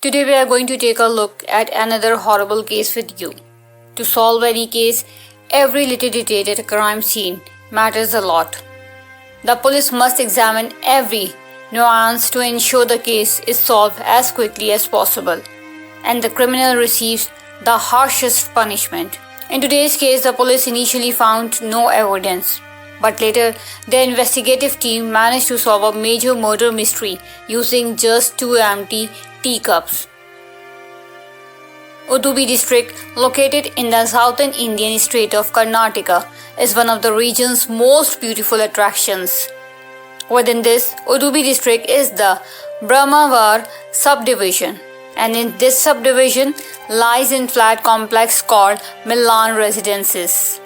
Today we are going to take a look at another horrible case with you. To solve any case, every little detail at a crime scene matters a lot. The police must examine every nuance to ensure the case is solved as quickly as possible, and the criminal receives the harshest punishment. In today's case, the police initially found no evidence, but later the investigative team managed to solve a major murder mystery using just 2 empty teacups. Udupi district, located in the southern Indian state of Karnataka, is one of the region's most beautiful attractions. Within this, Udupi district is the Brahmawar subdivision, and in this subdivision lies a flat complex called Milan Residences.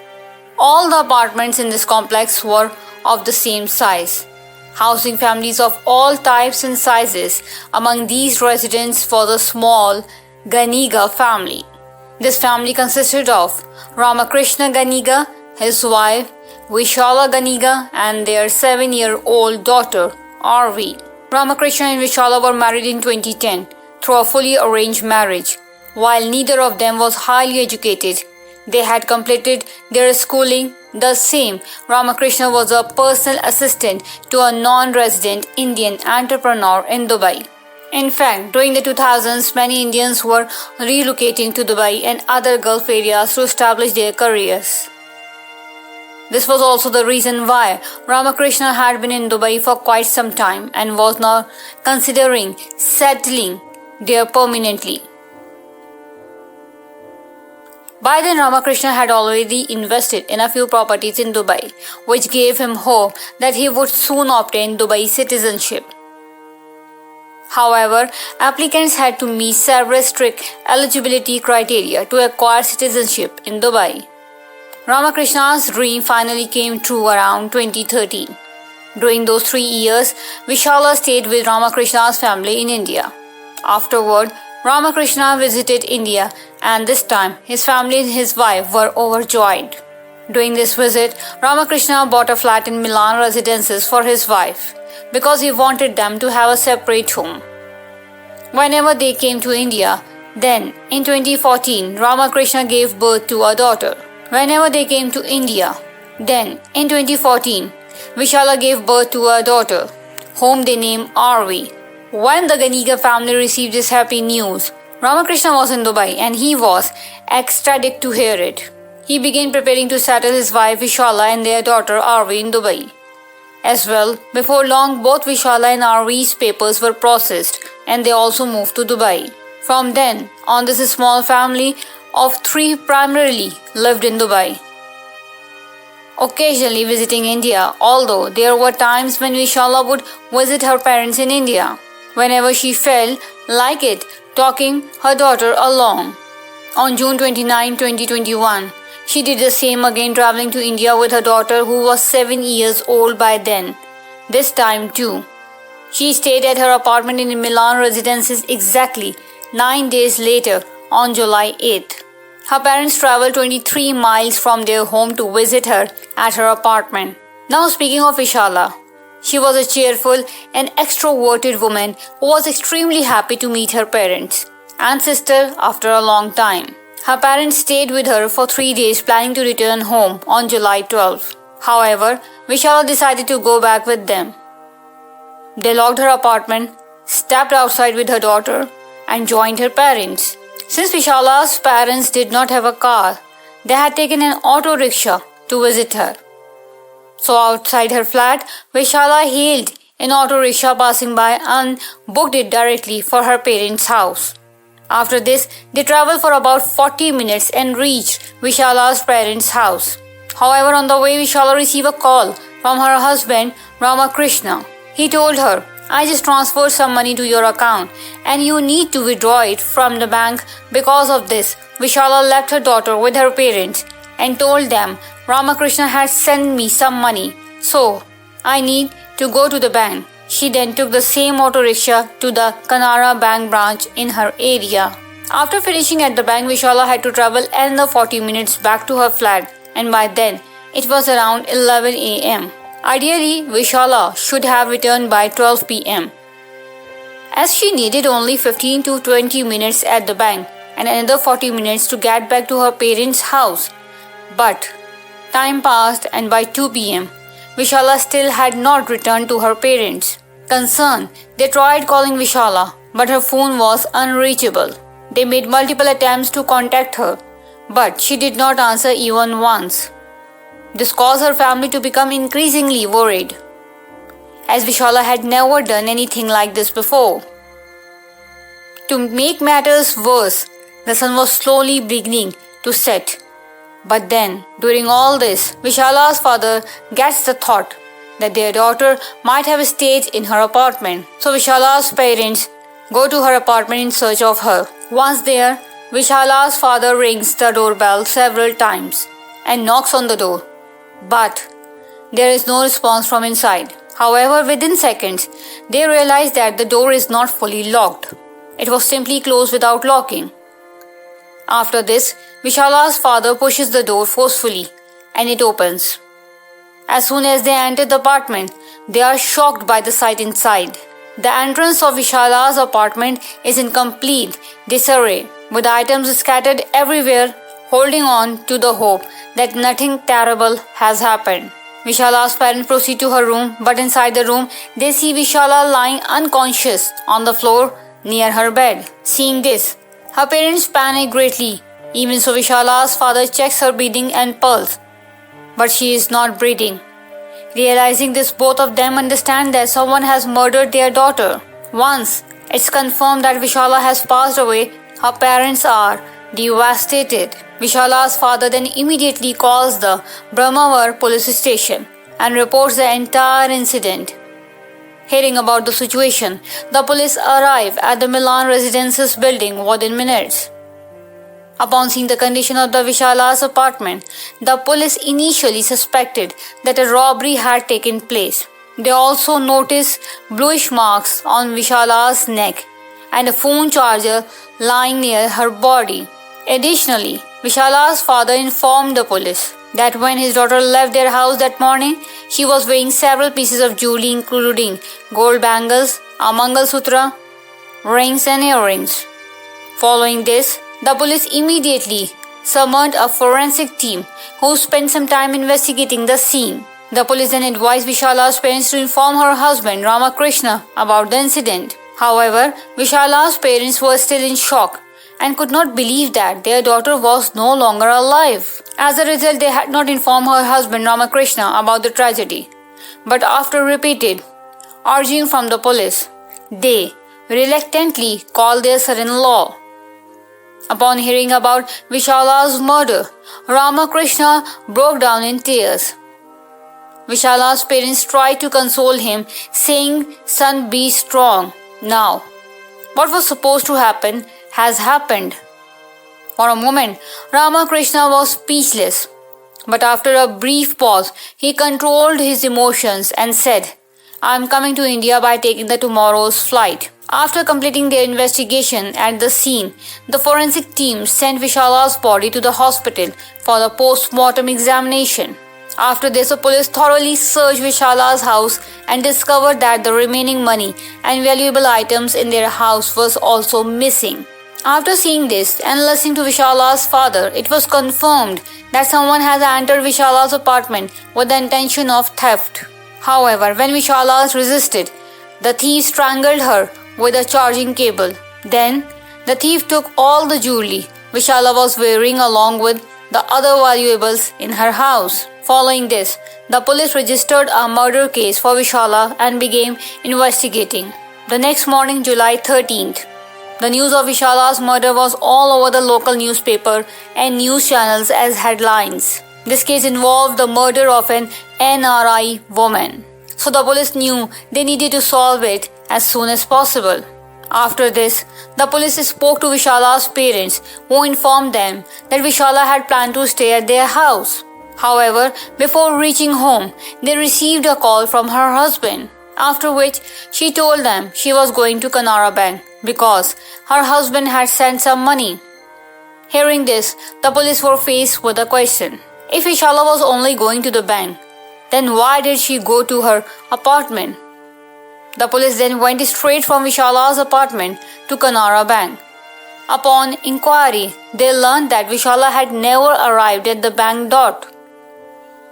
All the apartments in this complex were of the same size, housing families of all types and sizes. Among these residents was a small Ganiga family. This family consisted of Ramakrishna Ganiga, his wife Vishala Ganiga, and their 7-year-old daughter RV. Ramakrishna and Vishala were married in 2010 through a fully arranged marriage. While neither of them was highly educated, they had completed their schooling the same. Ramakrishna was a personal assistant to a non-resident Indian entrepreneur in Dubai. In fact, during the 2000s, many Indians were relocating to Dubai and other Gulf areas to establish their careers. This was also the reason why Ramakrishna had been in Dubai for quite some time and was now considering settling there permanently. By then, Ramakrishna had already invested in a few properties in Dubai, which gave him hope that he would soon obtain Dubai citizenship. However, applicants had to meet several strict eligibility criteria to acquire citizenship in Dubai. Ramakrishna's dream finally came true around 2013. During those 3 years, Vishala stayed with Ramakrishna's family in India. Afterward, Ramakrishna visited India, and this time his family and his wife were overjoyed. During this visit, Ramakrishna bought a flat in Milan Residences for his wife because he wanted them to have a separate home. Whenever they came to India, then in 2014, Ramakrishna gave birth to a daughter. Whenever they came to India, then in 2014, Vishala gave birth to a daughter, whom they named RV. When the Ganiga family received this happy news, Ramakrishna was in Dubai and he was ecstatic to hear it. He began preparing to settle his wife Vishala and their daughter RV in Dubai. As well, before long, both Vishala and RV's papers were processed and they also moved to Dubai. From then on, this small family of 3 primarily lived in Dubai, occasionally visiting India, although there were times when Vishala would visit her parents in India, whenever she felt like it, taking her daughter along. On June 29, 2021, she did the same again, traveling to India with her daughter who was 7 years old by then. This time too, she stayed at her apartment in Milan Residences exactly 9 days later on July 8th. Her parents traveled 23 miles from their home to visit her at her apartment. Now speaking of Vishala, she was a cheerful and extroverted woman who was extremely happy to meet her parents and sister after a long time. Her parents stayed with her for 3 days, planning to return home on July 12. However, Vishala decided to go back with them. They locked her apartment, stepped outside with her daughter, and joined her parents. Since Vishala's parents did not have a car, they had taken an auto rickshaw to visit her. So outside her flat, Vishala hailed an auto rickshaw passing by and booked it directly for her parents' house. After this, they traveled for about 40 minutes and reached Vishala's parents' house. However, on the way, Vishala received a call from her husband, Ramakrishna. He told her, "I just transferred some money to your account and you need to withdraw it from the bank." Because of this, Vishala left her daughter with her parents and told them, "Ramakrishna had sent me some money, so I need to go to the bank." She then took the same auto rickshaw to the Canara Bank branch in her area. After finishing at the bank, Vishala had to travel another 40 minutes back to her flat, and by then it was around 11 a.m. Ideally, Vishala should have returned by 12 p.m. as she needed only 15 to 20 minutes at the bank and another 40 minutes to get back to her parents' house. But time passed, and by 2 p.m., Vishala still had not returned to her parents. Concerned, they tried calling Vishala, but her phone was unreachable. They made multiple attempts to contact her, but she did not answer even once. This caused her family to become increasingly worried, as Vishala had never done anything like this before. To make matters worse, the sun was slowly beginning to set. But then, during all this, Vishala's father gets the thought that their daughter might have stayed in her apartment. So Vishala's parents go to her apartment in search of her. Once there, Vishala's father rings the doorbell several times and knocks on the door. But there is no response from inside. However, within seconds, they realize that the door is not fully locked. It was simply closed without locking. After this, Vishala's father pushes the door forcefully and it opens. As soon as they enter the apartment, they are shocked by the sight inside. The entrance of Vishala's apartment is in complete disarray, with items scattered everywhere, holding on to the hope that nothing terrible has happened. Vishala's parents proceed to her room, but inside the room, they see Vishala lying unconscious on the floor near her bed. Seeing this, her parents panic greatly. Even so, Vishala's father checks her breathing and pulse, but she is not breathing. Realizing this, both of them understand that someone has murdered their daughter. Once it's confirmed that Vishala has passed away, her parents are devastated. Vishala's father then immediately calls the Brahmawar police station and reports the entire incident. Hearing about the situation, the police arrive at the Milan Residences building within minutes. Upon seeing the condition of the Vishala's apartment, the police initially suspected that a robbery had taken place. They also noticed bluish marks on Vishala's neck and a phone charger lying near her body. Additionally, Vishala's father informed the police that when his daughter left their house that morning, she was wearing several pieces of jewelry including gold bangles, a Mangalsutra, rings and earrings. Following this, the police immediately summoned a forensic team who spent some time investigating the scene. The police then advised Vishala's parents to inform her husband Ramakrishna about the incident. However, Vishala's parents were still in shock and could not believe that their daughter was no longer alive. As a result, they had not informed her husband Ramakrishna about the tragedy. But after repeated urging from the police, they reluctantly called their son-in-law. Upon hearing about Vishala's murder, Ramakrishna broke down in tears. Vishala's parents tried to console him, saying, "Son, be strong. Now, what was supposed to happen has happened." For a moment, Ramakrishna was speechless. But after a brief pause, he controlled his emotions and said, "I am coming to India by taking the tomorrow's flight." After completing their investigation at the scene, the forensic team sent Vishala's body to the hospital for the post-mortem examination. After this, the police thoroughly searched Vishala's house and discovered that the remaining money and valuable items in their house was also missing. After seeing this and listening to Vishala's father, it was confirmed that someone has entered Vishala's apartment with the intention of theft. However, when Vishala resisted, the thief strangled her with a charging cable. Then, the thief took all the jewelry Vishala was wearing along with the other valuables in her house. Following this, the police registered a murder case for Vishala and began investigating. The next morning, July 13th, the news of Vishala's murder was all over the local newspaper and news channels as headlines. This case involved the murder of an NRI woman. So the police knew they needed to solve it as soon as possible. After this, the police spoke to Vishala's parents, who informed them that Vishala had planned to stay at their house. However, before reaching home, they received a call from her husband, after which she told them she was going to Canara Bank because her husband had sent some money. Hearing this, the police were faced with a question. If Vishala was only going to the bank, then why did she go to her apartment? The police then went straight from Vishala's apartment to Canara Bank. Upon inquiry, they learned that Vishala had never arrived at the bank door.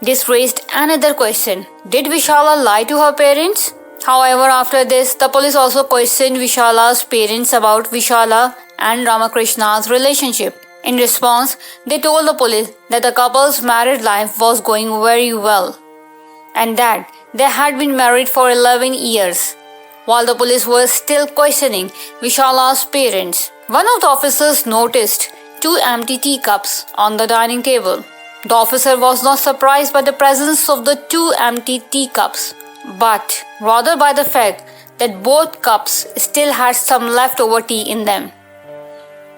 This raised another question. Did Vishala lie to her parents? However, after this, the police also questioned Vishala's parents about Vishala and Ramakrishna's relationship. In response, they told the police that the couple's married life was going very well and that they had been married for 11 years. While the police were still questioning Vishala's parents, one of the officers noticed 2 empty teacups on the dining table. The officer was not surprised by the presence of the 2 empty teacups, but rather by the fact that both cups still had some leftover tea in them.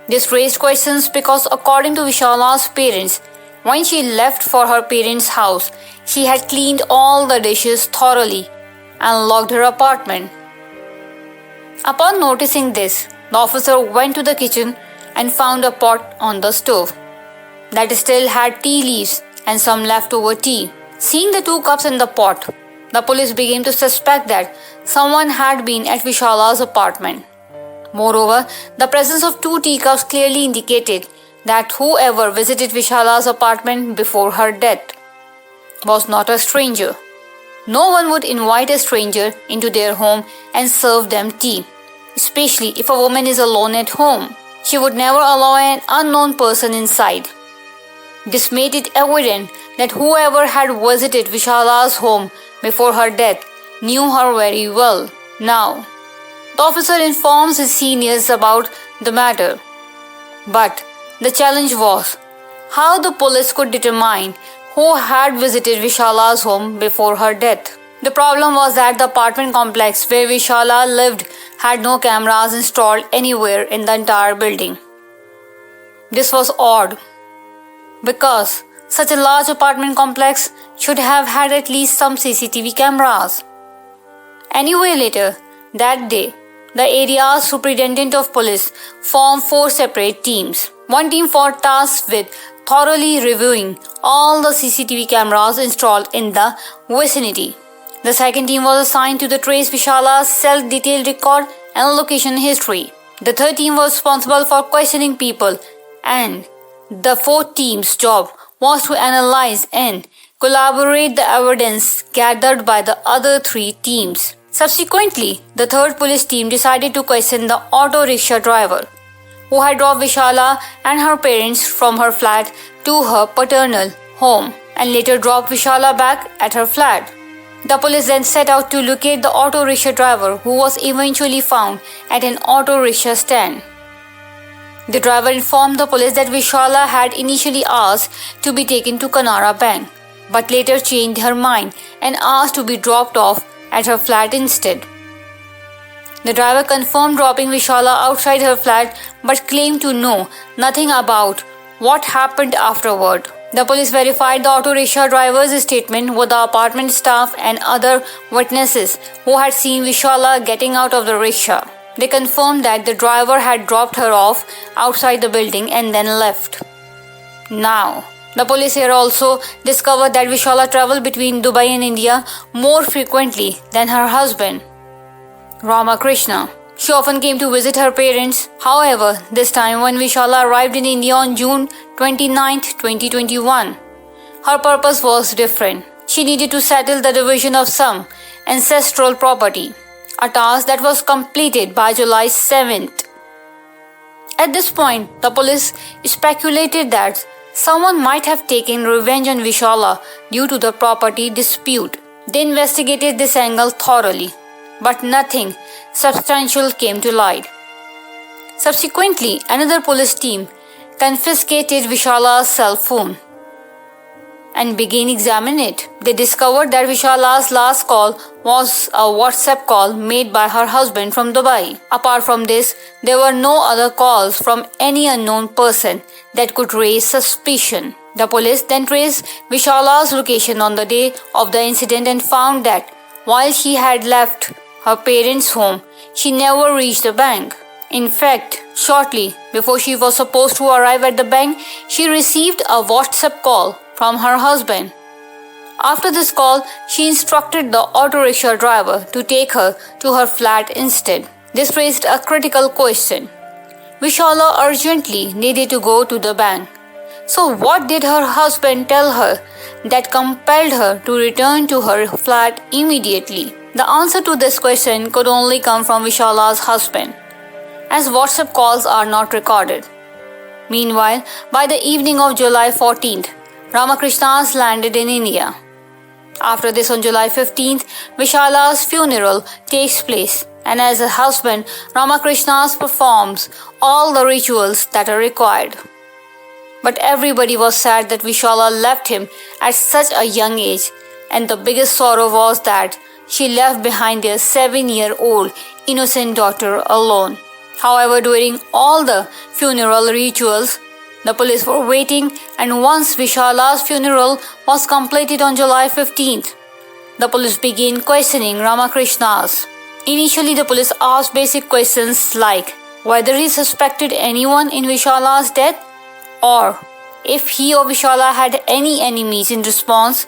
This raised questions because according to Vishala's parents, when she left for her parents' house, she had cleaned all the dishes thoroughly and locked her apartment. Upon noticing this, the officer went to the kitchen and found a pot on the stove that still had tea leaves and some leftover tea. Seeing the 2 cups in the pot, the police began to suspect that someone had been at Vishala's apartment. Moreover, the presence of 2 teacups clearly indicated that whoever visited Vishala's apartment before her death was not a stranger. No one would invite a stranger into their home and serve them tea, especially if a woman is alone at home. She would never allow an unknown person inside. This made it evident that whoever had visited Vishala's home before her death knew her very well. Now, the officer informs his seniors about the matter. But the challenge was how the police could determine who had visited Vishala's home before her death. The problem was that the apartment complex where Vishala lived had no cameras installed anywhere in the entire building. This was odd, because such a large apartment complex should have had at least some CCTV cameras. Anyway, later that day, the area's superintendent of police formed 4 separate teams. One team was tasked with thoroughly reviewing all the CCTV cameras installed in the vicinity. The second team was assigned to trace Vishala's self-detailed record and location history. The third team was responsible for questioning people, and the fourth team's job was to analyze and collaborate the evidence gathered by the other 3 teams. Subsequently, the third police team decided to question the auto rickshaw driver who had dropped Vishala and her parents from her flat to her paternal home and later dropped Vishala back at her flat. The police then set out to locate the auto rickshaw driver, who was eventually found at an auto rickshaw stand. The driver informed the police that Vishala had initially asked to be taken to Canara Bank, but later changed her mind and asked to be dropped off at her flat instead. The driver confirmed dropping Vishala outside her flat but claimed to know nothing about what happened afterward. The police verified the auto rickshaw driver's statement with the apartment staff and other witnesses who had seen Vishala getting out of the rickshaw. They confirmed that the driver had dropped her off outside the building and then left. Now, the police here also discovered that Vishala traveled between Dubai and India more frequently than her husband, Ramakrishna. She often came to visit her parents. However, this time when Vishala arrived in India on June 29, 2021, her purpose was different. She needed to settle the division of some ancestral property, a task that was completed by July 7th. At this point, the police speculated that someone might have taken revenge on Vishala due to the property dispute. They investigated this angle thoroughly, but nothing substantial came to light. Subsequently, another police team confiscated Vishala's cell phone and began examining it. They discovered that Vishala's last call was a WhatsApp call made by her husband from Dubai. Apart from this, there were no other calls from any unknown person that could raise suspicion. The police then traced Vishala's location on the day of the incident and found that while she had left her parents' home, she never reached the bank. In fact, shortly before she was supposed to arrive at the bank, she received a WhatsApp call from her husband After this call, she instructed the auto rickshaw driver to take her to her flat instead. This raised a critical question. Vishala urgently needed to go to the bank. So what did her husband tell her that compelled her to return to her flat immediately? The answer to this question could only come from Vishala's husband, as WhatsApp calls are not recorded. Meanwhile, by the evening of July 14th, Ramakrishna's landed in India. After this, on July 15th, Vishala's funeral takes place, and as a husband, Ramakrishna's performs all the rituals that are required. But everybody was sad that Vishala left him at such a young age, and the biggest sorrow was that she left behind their 7-year-old innocent daughter alone. However, during all the funeral rituals, the police were waiting, and once Vishala's funeral was completed on July 15th, the police began questioning Ramakrishna's. Initially, the police asked basic questions like whether he suspected anyone in Vishala's death or if he or Vishala had any enemies. In response,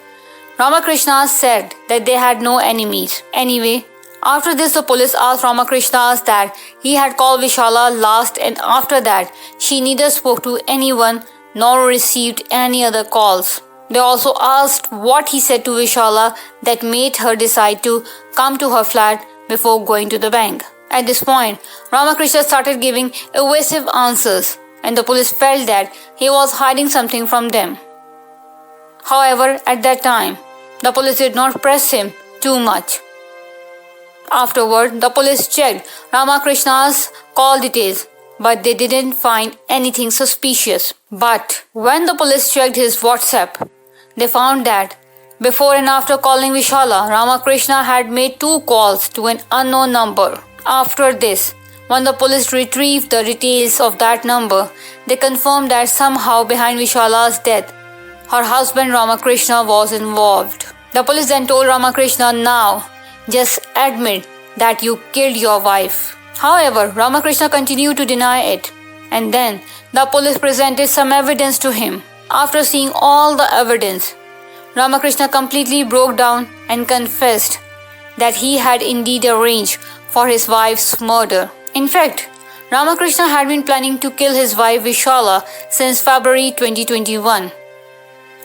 Ramakrishna said that they had no enemies. Anyway, after this, the police asked Ramakrishna that he had called Vishala last, and after that, she neither spoke to anyone nor received any other calls. They also asked what he said to Vishala that made her decide to come to her flat before going to the bank. At this point, Ramakrishna started giving evasive answers, and the police felt that he was hiding something from them. However, at that time, the police did not press him too much. Afterward, the police checked Ramakrishna's call details, but they didn't find anything suspicious. But when the police checked his WhatsApp, they found that before and after calling Vishala, Ramakrishna had made 2 calls to an unknown number. After this, when the police retrieved the details of that number, they confirmed that somehow behind Vishala's death, her husband Ramakrishna was involved. The police then told Ramakrishna, now just admit that you killed your wife. However, Ramakrishna continued to deny it, and then the police presented some evidence to him. After seeing all the evidence, Ramakrishna completely broke down and confessed that he had indeed arranged for his wife's murder. In fact, Ramakrishna had been planning to kill his wife Vishala since February 2021.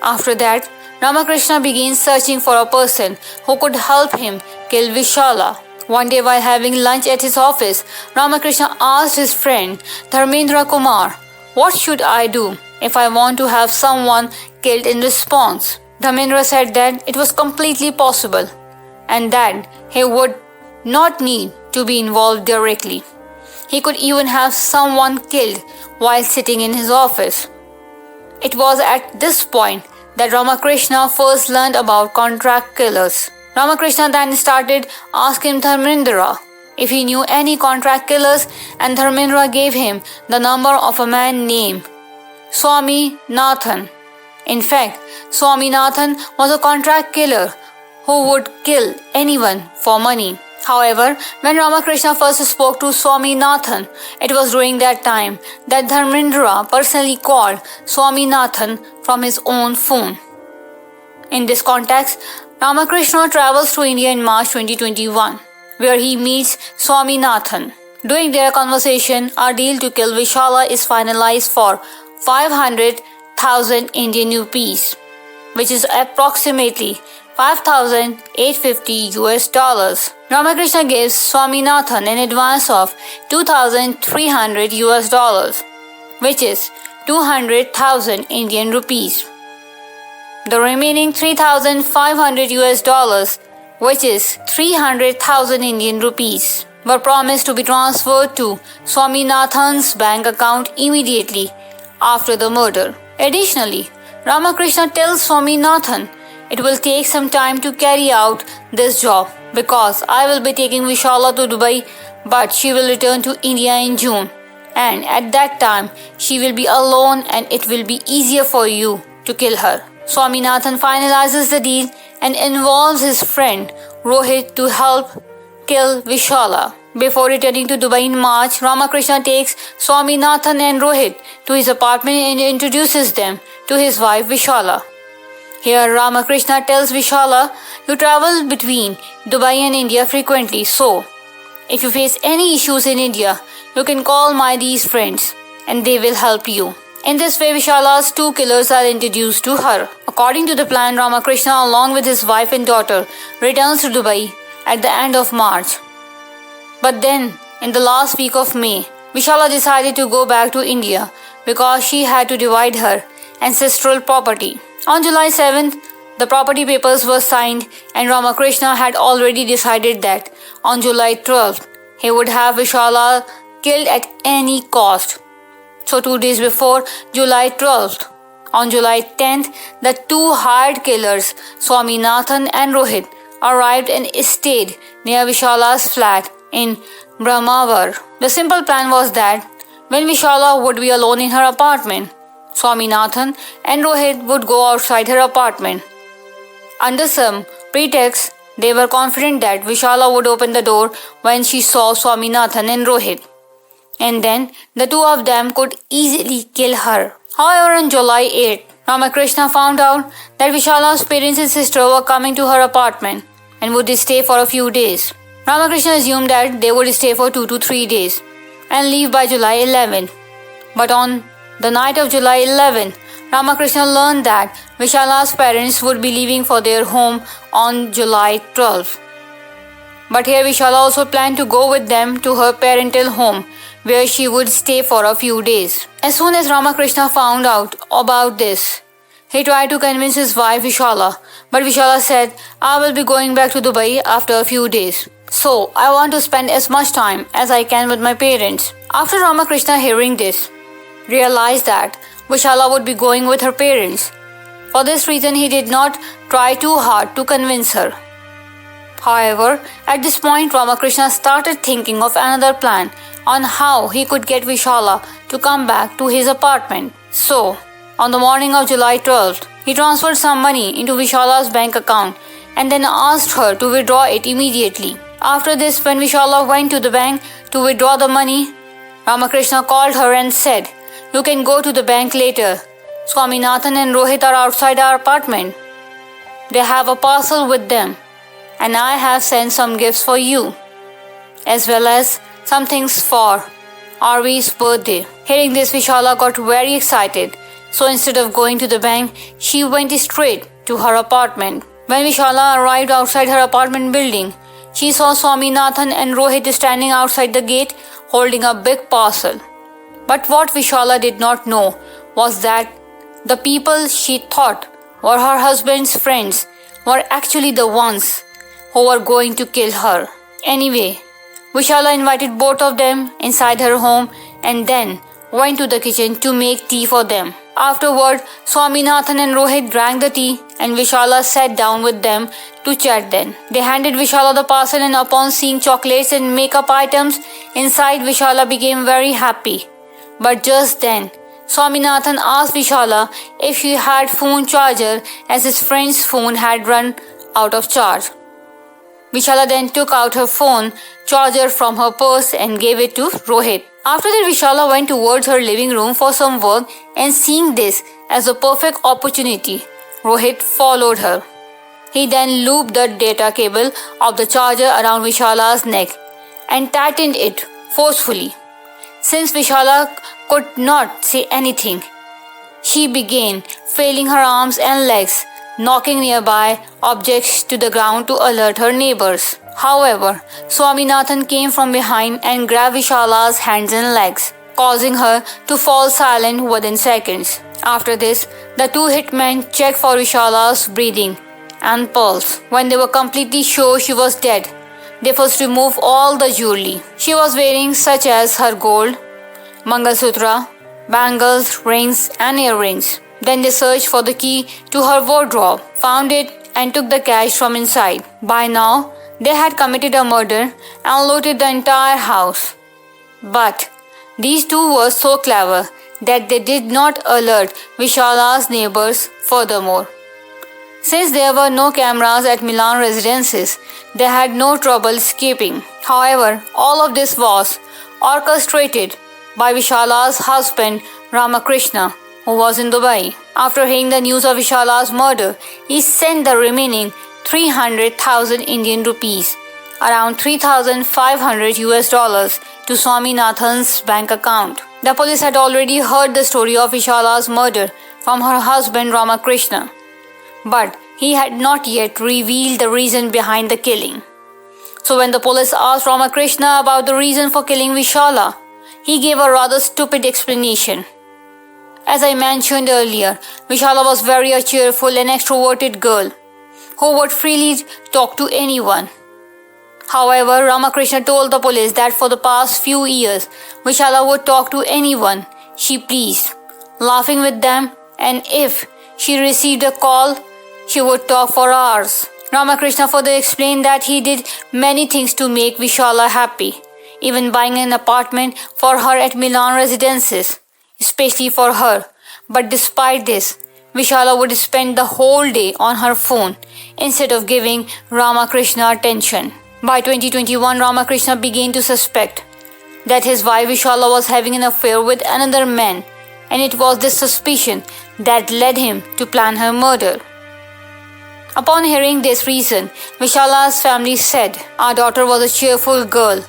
After that, Ramakrishna began searching for a person who could help him kill Vishala. One day while having lunch at his office, Ramakrishna asked his friend Dharmendra Kumar, "What should I do if I want to have someone killed?" In response, Dharmendra said that it was completely possible and that he would not need to be involved directly. He could even have someone killed while sitting in his office. It was at this point that Ramakrishna first learned about contract killers. Ramakrishna then started asking Dharmendra if he knew any contract killers, and Dharmendra gave him the number of a man named Swami Nathan. In fact, Swami Nathan was a contract killer who would kill anyone for money. However, when Ramakrishna first spoke to Swami Nathan, it was during that time that Dharmendra personally called Swami Nathan from his own phone. In this context, Ramakrishna travels to India in March 2021, where he meets Swami Nathan. During their conversation, a deal to kill Vishala is finalized for 500,000 Indian rupees, which is approximately $5,850. Ramakrishna gives Swaminathan an advance of $2,300, which is 200,000 Indian rupees. The remaining $3,500, which is 300,000 Indian rupees, were promised to be transferred to Swaminathan's bank account immediately after the murder. Additionally, Ramakrishna tells Swaminathan, "It will take some time to carry out this job because I will be taking Vishala to Dubai, but she will return to India in June. And at that time, she will be alone and it will be easier for you to kill her." Swaminathan finalizes the deal and involves his friend Rohit to help kill Vishala. Before returning to Dubai in March, Ramakrishna takes Swaminathan and Rohit to his apartment and introduces them to his wife Vishala. Here Ramakrishna tells Vishala, you travel between Dubai and India frequently, so if you face any issues in India, you can call my these friends and they will help you. In this way, Vishala's two killers are introduced to her. According to the plan, Ramakrishna along with his wife and daughter returns to Dubai at the end of March. But then, in the last week of May, Vishala decided to go back to India because she had to divide her ancestral property. On July 7th, the property papers were signed and Ramakrishna had already decided that on July 12th, he would have Vishala killed at any cost. So 2 days before July 12th, on July 10th, the two hired killers, Swaminathan and Rohit, arrived and stayed near Vishala's flat in Brahmawar. The simple plan was that when Vishala would be alone in her apartment, Swaminathan and Rohit would go outside her apartment. Under some pretext, they were confident that Vishala would open the door when she saw Swaminathan and Rohit, and then the two of them could easily kill her. However, on July 8th, Ramakrishna found out that Vishala's parents and sister were coming to her apartment and would stay for a few days. Ramakrishna assumed that they would stay for 2 to 3 days and leave by July 11th. But on the night of July 11th, Ramakrishna learned that Vishala's parents would be leaving for their home on July 12th. But here Vishala also planned to go with them to her parental home, where she would stay for a few days. As soon as Ramakrishna found out about this, he tried to convince his wife Vishala, but Vishala said, I will be going back to Dubai after a few days. So, I want to spend as much time as I can with my parents. After Ramakrishna hearing this, realized that Vishala would be going with her parents. For this reason, he did not try too hard to convince her. However, at this point, Ramakrishna started thinking of another plan on how he could get Vishala to come back to his apartment. So, on the morning of July 12th, he transferred some money into Vishala's bank account and then asked her to withdraw it immediately. After this, when Vishala went to the bank to withdraw the money, Ramakrishna called her and said, you can go to the bank later. Swaminathan and Rohit are outside our apartment. They have a parcel with them, and I have sent some gifts for you, as well as some things for Arvi's birthday. Hearing this, Vishala got very excited. So instead of going to the bank, she went straight to her apartment. When Vishala arrived outside her apartment building, she saw Swaminathan and Rohit standing outside the gate holding a big parcel. But what Vishala did not know was that the people she thought were her husband's friends were actually the ones who were going to kill her. Anyway, Vishala invited both of them inside her home and then went to the kitchen to make tea for them. Afterward, Swaminathan and Rohit drank the tea and Vishala sat down with them to chat then. They handed Vishala the parcel and upon seeing chocolates and makeup items inside, Vishala became very happy. But just then, Swaminathan asked Vishala if she had phone charger as his friend's phone had run out of charge. Vishala then took out her phone charger from her purse and gave it to Rohit. After that, Vishala went towards her living room for some work and seeing this as a perfect opportunity, Rohit followed her. He then looped the data cable of the charger around Vishala's neck and tightened it forcefully. Since Vishala could not say anything, she began flailing her arms and legs, knocking nearby objects to the ground to alert her neighbors. However, Swaminathan came from behind and grabbed Vishala's hands and legs, causing her to fall silent within seconds. After this, the two hitmen checked for Vishala's breathing and pulse. When they were completely sure she was dead, they first removed all the jewelry she was wearing, such as her gold, Mangalsutra, bangles, rings, and earrings. Then they searched for the key to her wardrobe, found it, and took the cash from inside. By now, they had committed a murder and looted the entire house. But these two were so clever that they did not alert Vishala's neighbors furthermore. Since there were no cameras at Milan residences, they had no trouble escaping. However, all of this was orchestrated by Vishala's husband Ramakrishna, who was in Dubai. After hearing the news of Vishala's murder, he sent the remaining 300,000 Indian rupees, around $3,500 US, to Swaminathan's bank account. The police had already heard the story of Vishala's murder from her husband Ramakrishna, but he had not yet revealed the reason behind the killing. So when the police asked Ramakrishna about the reason for killing Vishala, he gave a rather stupid explanation. As I mentioned earlier, Vishala was very a cheerful and extroverted girl who would freely talk to anyone. However, Ramakrishna told the police that for the past few years, Vishala would talk to anyone she pleased, laughing with them, and if she received a call, she would talk for hours. Ramakrishna further explained that he did many things to make Vishala happy, even buying an apartment for her at Milan Residences, especially for her. But despite this, Vishala would spend the whole day on her phone instead of giving Ramakrishna attention. By 2021, Ramakrishna began to suspect that his wife Vishala was having an affair with another man, and it was this suspicion that led him to plan her murder. Upon hearing this reason, Vishala's family said, "Our daughter was a cheerful girl,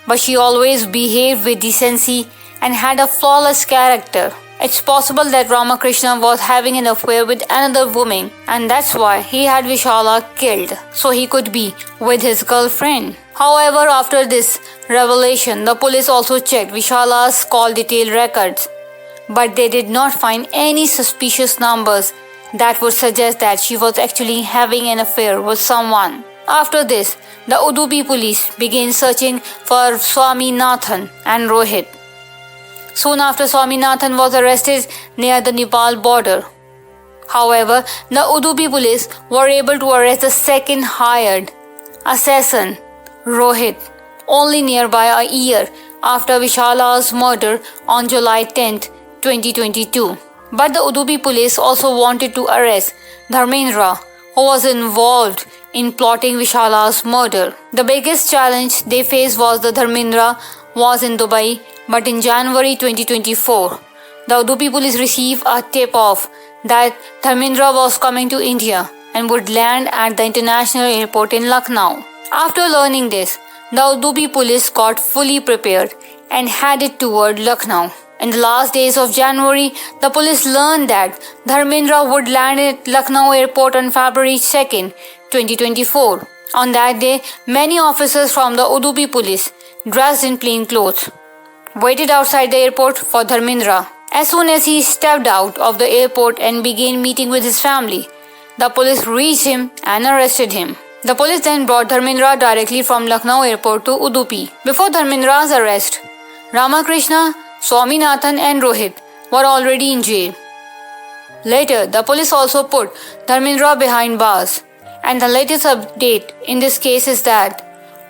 but she always behaved with decency and had a flawless character. It's possible that Ramakrishna was having an affair with another woman, and that's why he had Vishala killed, so he could be with his girlfriend." However, after this revelation, the police also checked Vishala's call detail records, but they did not find any suspicious numbers that would suggest that she was actually having an affair with someone. After this, the Udupi police began searching for Swaminathan and Rohit. Soon after, Swaminathan was arrested near the Nepal border. However, the Udupi police were able to arrest the second hired assassin, Rohit, only nearby a year after Vishala's murder on July 10, 2022. But the Udupi police also wanted to arrest Dharmendra, who was involved in plotting Vishala's murder. The biggest challenge they faced was that Dharmendra was in Dubai, but in January 2024, the Udupi police received a tip-off that Dharmendra was coming to India and would land at the international airport in Lucknow. After learning this, the Udupi police got fully prepared and headed toward Lucknow. In the last days of January, the police learned that Dharmendra would land at Lucknow airport on February 2, 2024. On that day, many officers from the Udupi police, dressed in plain clothes, waited outside the airport for Dharmendra. As soon as he stepped out of the airport and began meeting with his family, the police reached him and arrested him. The police then brought Dharmendra directly from Lucknow airport to Udupi. Before Dharmendra's arrest, Ramakrishna, Swaminathan and Rohit were already in jail. Later, the police also put Dharmendra behind bars, and the latest update in this case is that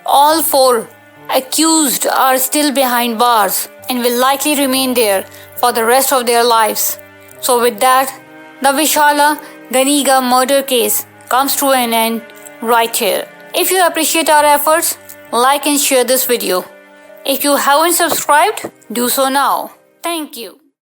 all four accused are still behind bars and will likely remain there for the rest of their lives. So with that, the Vishala Ganiga murder case comes to an end right here. If you appreciate our efforts, like and share this video. If you haven't subscribed, do so now. Thank you.